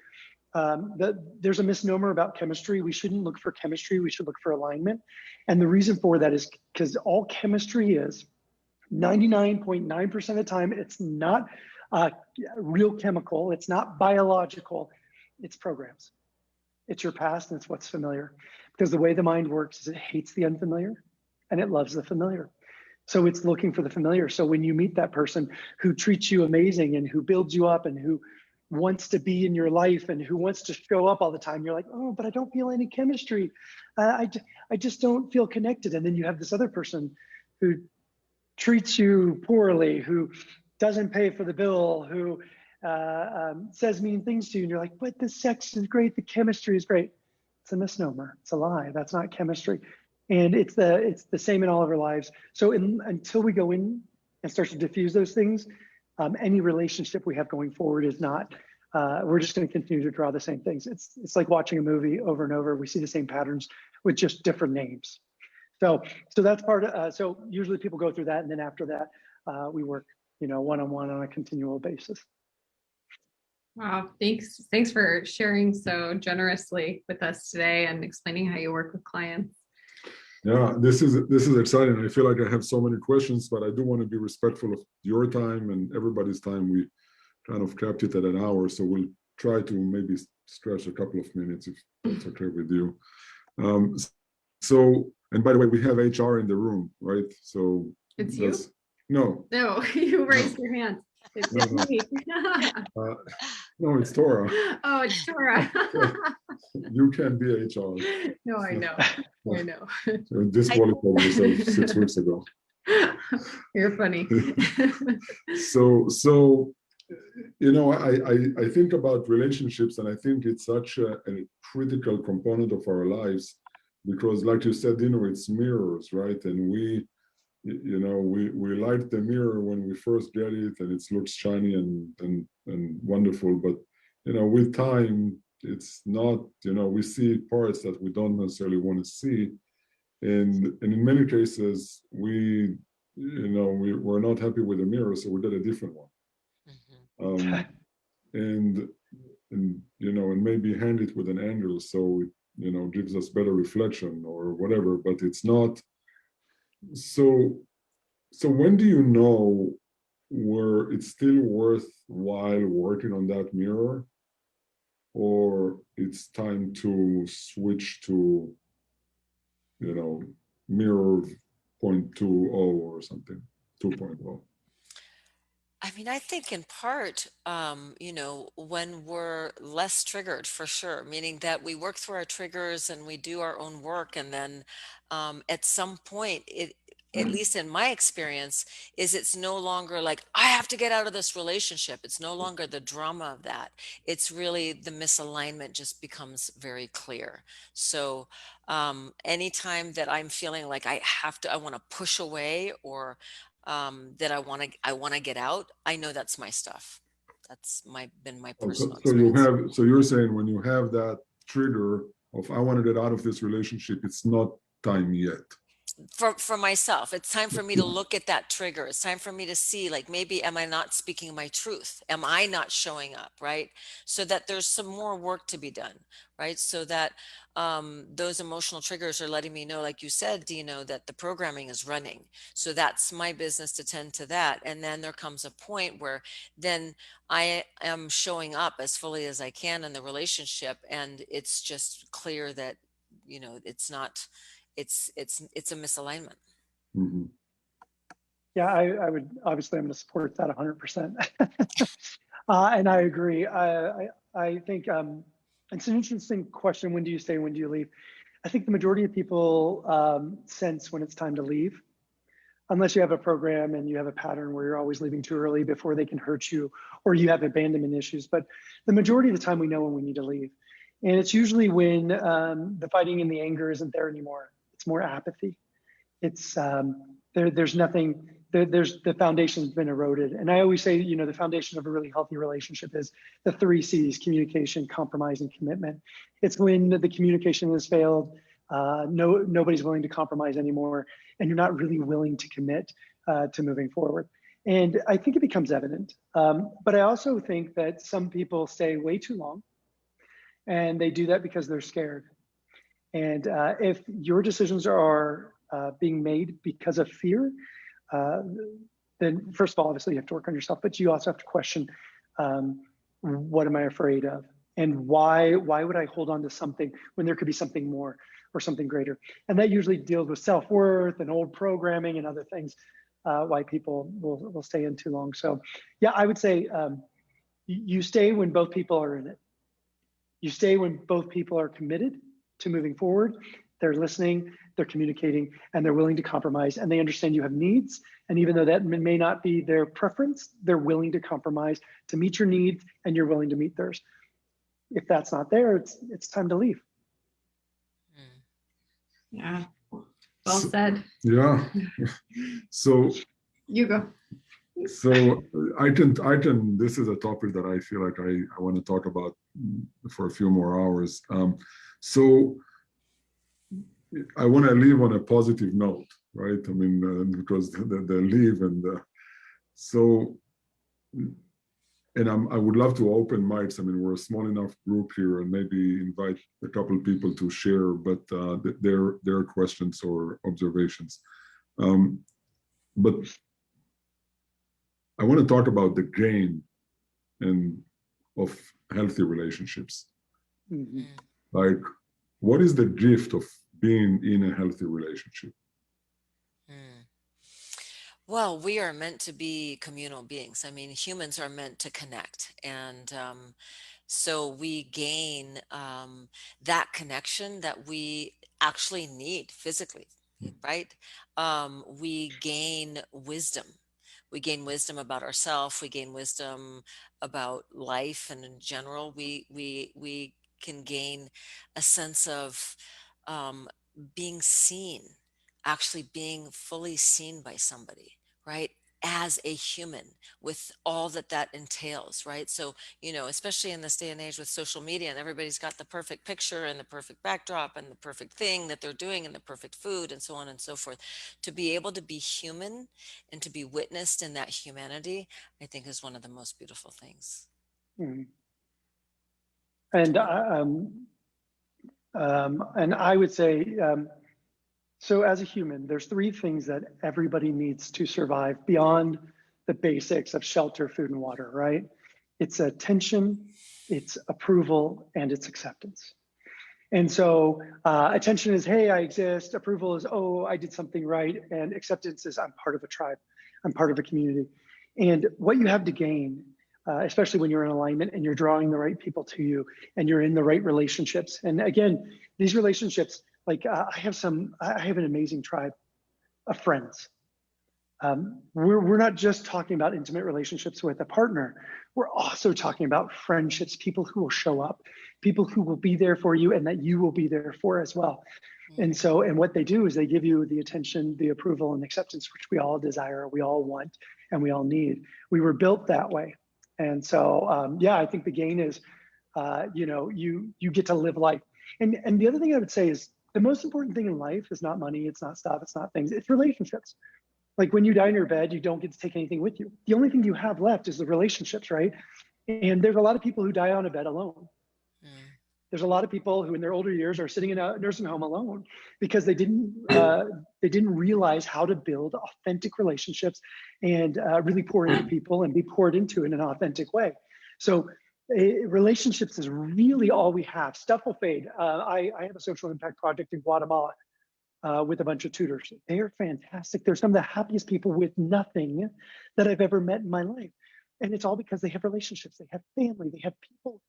there's a misnomer about chemistry. We shouldn't look for chemistry. We should look for alignment. And the reason for that is because all chemistry is 99.9% of the time, it's not real chemical. It's not biological. It's programs. It's your past and it's what's familiar. Because the way the mind works is it hates the unfamiliar and it loves the familiar. So it's looking for the familiar. So when you meet that person who treats you amazing and who builds you up and who wants to be in your life and who wants to show up all the time, you're like, oh, but I don't feel any chemistry. I just don't feel connected. And then you have this other person who treats you poorly, who doesn't pay for the bill, who says mean things to you. And you're like, but the sex is great. The chemistry is great. It's a misnomer. It's a lie. That's not chemistry. And it's the same in all of our lives. So until we go in and start to diffuse those things, any relationship we have going forward is not, we're just going to continue to draw the same things. It's like watching a movie over and over. We see the same patterns with just different names. So that's part of, so usually people go through that. And then after that, we work, one-on-one on a continual basis. Wow, thanks for sharing so generously with us today and explaining how you work with clients. Yeah, this is exciting. I feel like I have so many questions, but I do want to be respectful of your time and everybody's time. We kind of capped it at an hour, so we'll try to maybe stretch a couple of minutes if that's okay with you. So, and by the way, we have HR in the room, right? So it's you? No, you raised your hand. It's No. me. No, it's Tora. Oh, it's Tora. You can be HR. No, I know. I know. So disqualified yourself 6 weeks ago. You're funny. So I think about relationships, and I think it's such a critical component of our lives because, like you said, it's mirrors, right? And we light the mirror when we first get it, and it looks shiny and wonderful. But with time, it's not. We see parts that we don't necessarily want to see, and in many cases, we're not happy with the mirror, so we get a different one. Mm-hmm. And maybe hand it with an angle so it gives us better reflection or whatever. But it's not. So when do you know where it's still worthwhile working on that mirror, or it's time to switch to, mirror 0.20 or something, 2.0? I mean, I think in part, when we're less triggered for sure, meaning that we work through our triggers and we do our own work. And then at some point, at least in my experience, is it's no longer like, I have to get out of this relationship. It's no longer the drama of that. It's really the misalignment just becomes very clear. So anytime that I'm feeling like I want to push away or that I want to get out, I know that's my stuff. That's been my Oh, personal so you experience. have, so you're saying when you have that trigger of I want to get out of this relationship, it's not time yet. For myself, it's time for me to look at that trigger. It's time for me to see, like, maybe am I not speaking my truth? Am I not showing up, right? So that there's some more work to be done, right? So that those emotional triggers are letting me know, like you said, Dino, that the programming is running. So that's my business to tend to that. And then there comes a point where then I am showing up as fully as I can in the relationship, and it's just clear that it's not, it's a misalignment. Mhm. Yeah, I would, obviously, I'm going to support that 100%. And I agree. I think it's an interesting question. When do you stay? When do you leave? I think the majority of people sense when it's time to leave, unless you have a program and you have a pattern where you're always leaving too early before they can hurt you, or you have abandonment issues. But the majority of the time, we know when we need to leave. And it's usually when the fighting and the anger isn't there anymore. It's more apathy. It's there's nothing, there's the foundation's been eroded. And I always say, the foundation of a really healthy relationship is the 3 C's: communication, compromise, and commitment. It's when the communication has failed, nobody's willing to compromise anymore, and you're not really willing to commit to moving forward. And I think it becomes evident. But I also think that some people stay way too long, and they do that because they're scared. And if your decisions are being made because of fear, then first of all, obviously you have to work on yourself, but you also have to question, what am I afraid of? And why would I hold on to something when there could be something more or something greater? And that usually deals with self-worth and old programming and other things, why people will stay in too long. So yeah, I would say you stay when both people are in it. You stay when both people are committed to moving forward. They're listening, they're communicating, and they're willing to compromise, and they understand you have needs. And even though that may not be their preference, they're willing to compromise to meet your needs, and you're willing to meet theirs. If that's not there, it's time to leave. Yeah. Well said. Yeah. So You go. So I can. This is a topic that I feel like I want to talk about for a few more hours. So I want to leave on a positive note, right? I mean, because the leave and so, and I would love to open mics. I mean, we're a small enough group here, and maybe invite a couple of people to share, but their questions or observations. But I want to talk about the gain and of healthy relationships. Mm-hmm. Like, what is the gift of being in a healthy relationship? Well, we are meant to be communal beings. I mean, humans are meant to connect. And so we gain that connection that we actually need physically, right? We gain wisdom. We gain wisdom about ourselves. We gain wisdom about life, and in general, we can gain a sense of being seen, actually being fully seen by somebody, right? As a human, with all that that entails, right? So, especially in this day and age with social media, and everybody's got the perfect picture and the perfect backdrop and the perfect thing that they're doing and the perfect food and so on and so forth. To be able to be human and to be witnessed in that humanity, I think is one of the most beautiful things. Mm-hmm. And I would say, so as a human, there's 3 things that everybody needs to survive beyond the basics of shelter, food, and water, right? It's attention, it's approval, and it's acceptance. And so attention is, hey, I exist. Approval is, oh, I did something right. And acceptance is, I'm part of a tribe. I'm part of a community. And what you have to gain, especially when you're in alignment and you're drawing the right people to you and you're in the right relationships. And again, these relationships, like I have an amazing tribe of friends. We're not just talking about intimate relationships with a partner. We're also talking about friendships, people who will show up, people who will be there for you and that you will be there for as well. And so, and what they do is they give you the attention, the approval and acceptance, which we all desire, we all want, and we all need. We were built that way. And so, yeah, I think the gain is, you know, you get to live life. And the other thing I would say is the most important thing in life is not money, it's not stuff, it's not things, it's relationships. Like when you die in your bed, you don't get to take anything with you. The only thing you have left is the relationships, right? And there's a lot of people who die on a bed alone. There's a lot of people who in their older years are sitting in a nursing home alone because they didn't realize how to build authentic relationships and really pour into people and be poured into in an authentic way. So relationships is really all we have. Stuff will fade. I have a social impact project in Guatemala with a bunch of tutors. They are fantastic. They're some of the happiest people with nothing that I've ever met in my life. And it's all because they have relationships, they have family, they have people who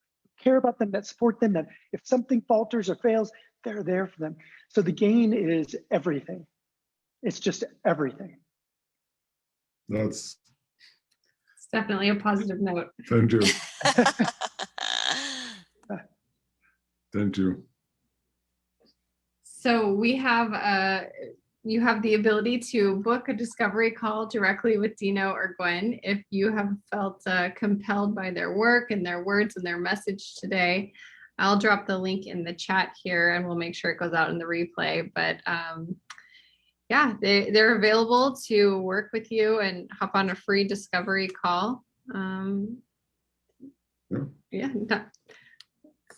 care about them, that support them, that if something falters or fails, they're there for them. So the gain is everything. It's just everything. That's, It's definitely a positive note. thank you. Thank you. So we have you have the ability to book a discovery call directly with Dino or Gwen if you have felt compelled by their work and their words and their message today. I'll drop the link in the chat here and we'll make sure it goes out in the replay. But yeah, they're available to work with you and hop on a free discovery call. Yeah. Let's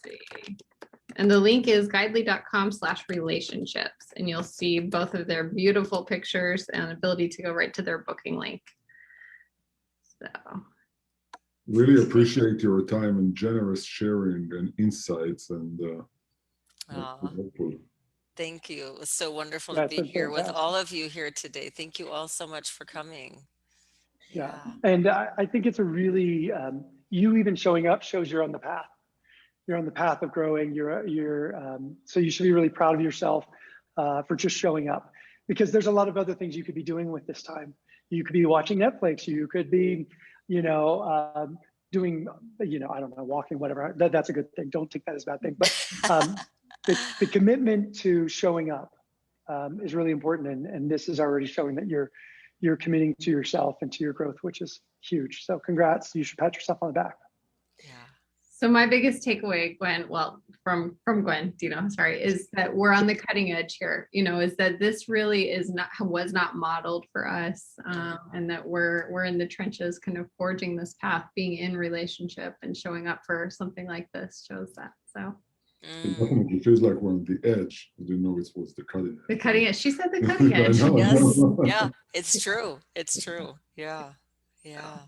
see. And the link is guidely.com/relationships. And you'll see both of their beautiful pictures and ability to go right to their booking link. So Really appreciate your time and generous sharing and insights and helpful. Thank you. It was so wonderful Yeah, to it's be been here with fantastic. all of you here today. Thank you all so much for coming. Yeah. And I think it's a really, you even showing up shows you're on the path. You're on the path of growing. So you should be really proud of yourself for just showing up, because there's a lot of other things you could be doing with this time. You could be watching Netflix. You could be, you know, doing, you know, I don't know, walking, whatever. That's a good thing. Don't take that as a bad thing. But the commitment to showing up is really important. And this is already showing that you're committing to yourself and to your growth, which is huge. So congrats. You should pat yourself on the back. Yeah. So my biggest takeaway, Gwen, well, from Gwen, Dino, sorry, is that we're on the cutting edge here. You know, is that this really was not modeled for us, and that we're in the trenches, kind of forging this path, being in relationship and showing up for something like this shows that. So It definitely feels like we're on the edge. I didn't know it was the cutting edge. the cutting edge. She said the cutting edge. I know. Yes. Yeah. It's true. It's true. Yeah. Yeah.